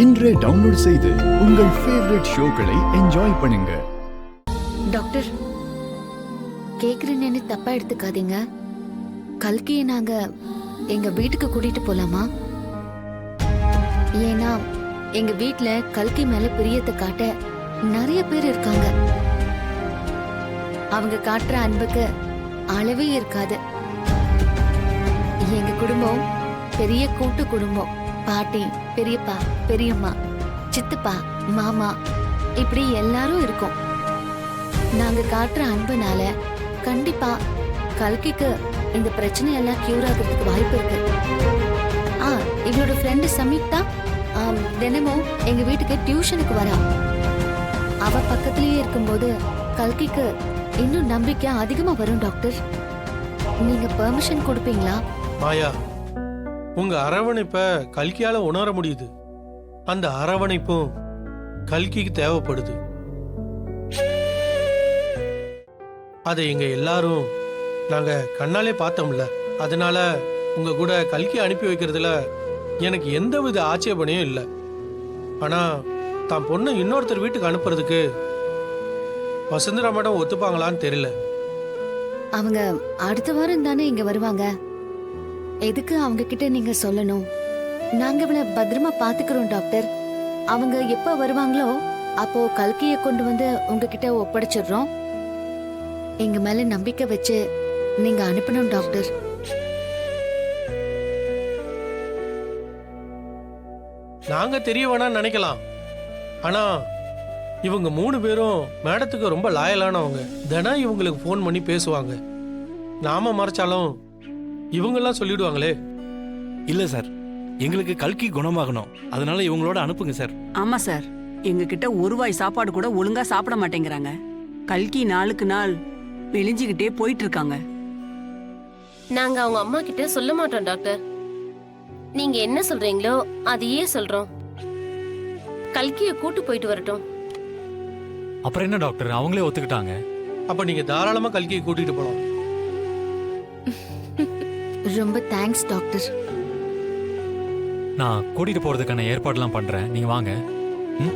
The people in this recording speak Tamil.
இன்றே டவுன்லோட் செய்து உங்கள் ஃபேவரட் ஷோக்களை என்ஜாய் பண்ணுங்க. டாக்டர், கேக்குறேன்னு தப்பா எடுத்துக்காதீங்க. கல்கியை நாங்க எங்க வீட்டுக்கு கூட்டிட்டு போலாமா? ஏன்னா எங்க வீட்ல கல்கி மேல பிரியத்தை காட்ட நிறைய பேர் இருக்காங்க. அவங்க காட்டுற அன்புக்கு அளவே இருக்காது. எங்க குடும்பம் பெரிய கூட்டு குடும்பம். பாட்டி, பெரியப்பா, பெரியம்மா, சித்தப்பா, மாமா, இப்படி எல்லாரும் இருக்கோம். நாங்க காட்டுற அன்புனால கண்டிப்பா கல்கிக்கு இந்த பிரச்சனையெல்லாம் கியூர் ஆகிறதுக்கு வாய்ப்பு இருக்கு. எங்களோட ஃப்ரெண்டு சம்யுக்தா தினமும் எங்க வீட்டுக்கு டியூஷனுக்கு வரா. அவ பக்கத்திலேயே இருக்கும்போது கல்கிக்கு இன்னும் நம்பிக்கை அதிகமா வரும். டாக்டர், நீங்க பெர்மிஷன் கொடுப்பீங்களா? மாயா, உங்க அரவணைப்ப கல்கியால உணர முடியுது. அந்த அரவணைப்பும் கல்கிக்கு தேவைப்படுது. அதை எங்க எல்லாரும் நாங்க கண்ணாலே பார்த்தோம்ல. அதனால உங்க கூட கல்கி அனுப்பி வைக்கிறதுல எனக்கு எந்தவித ஆட்சேபனையும் இல்லை. ஆனா தான் பொண்ணு இன்னொருத்தர் வீட்டுக்கு அனுப்புறதுக்கு வசுந்தரா மேடம் ஒத்துப்பாங்களான்னு தெரியல. அவங்க அடுத்த வாரம் தானே இங்க வருவாங்க. எதுக்கு அவங்க கிட்ட நீங்க சொல்லணும்? நாங்க இவள பத்திரமா பாத்துக்கிறோம் டாக்டர். அவங்க எப்ப வருவாங்களோ அப்போ கல்கிய கொண்டு வந்து உங்ககிட்ட ஒப்படைச்சிடுறோம். எங்க மேல நம்பிக்கை வச்சு நீங்க அனுப்பணும் டாக்டர். நாங்க தெரிய வேணாம்னு நினைக்கலாம். ஆனா இவங்க 3 பேரும் மேடத்துக்கு ரொம்ப லாயலானவங்க. தினம் இவங்களுக்கு ஃபோன் பண்ணி பேசுவாங்க. நாம மறைச்சாலும் இவங்கெல்லாம் சொல்லிடுவாங்களே. இல்ல சார், எங்களுக்கு கல்கி குணமாகணும். அதனால இவங்களோட அனுப்புங்க சார். ஆமா சார், எங்க கிட்ட ஒரு வாய் சாப்பாடு கூட ஒழுங்கா சாப்பிட மாட்டேங்கிறாங்க. கல்கி நாளுக்கு நாள் வெளிஞ்சுகிட்டே போயிட்டு இருக்காங்க. நாங்க அவங்க அம்மா கிட்ட சொல்ல மாட்டோம் டாக்டர். நீங்க என்ன சொல்றீங்களோ அதையே சொல்றோம். கல்கிய கூட்டு போயிட்டு வரட்டும். அப்புறம் என்ன டாக்டர், அவங்களே ஒத்துக்கிட்டாங்க. அப்ப நீங்க தாராளமா கல்கியை கூட்டிட்டு போலாம். ரொம்ப தேங்க்ஸ் டாக்டர். நான் கூட்டிட்டு போறதுக்கான ஏற்பாடுலாம் பண்றேன், நீங்க வாங்க. ம்.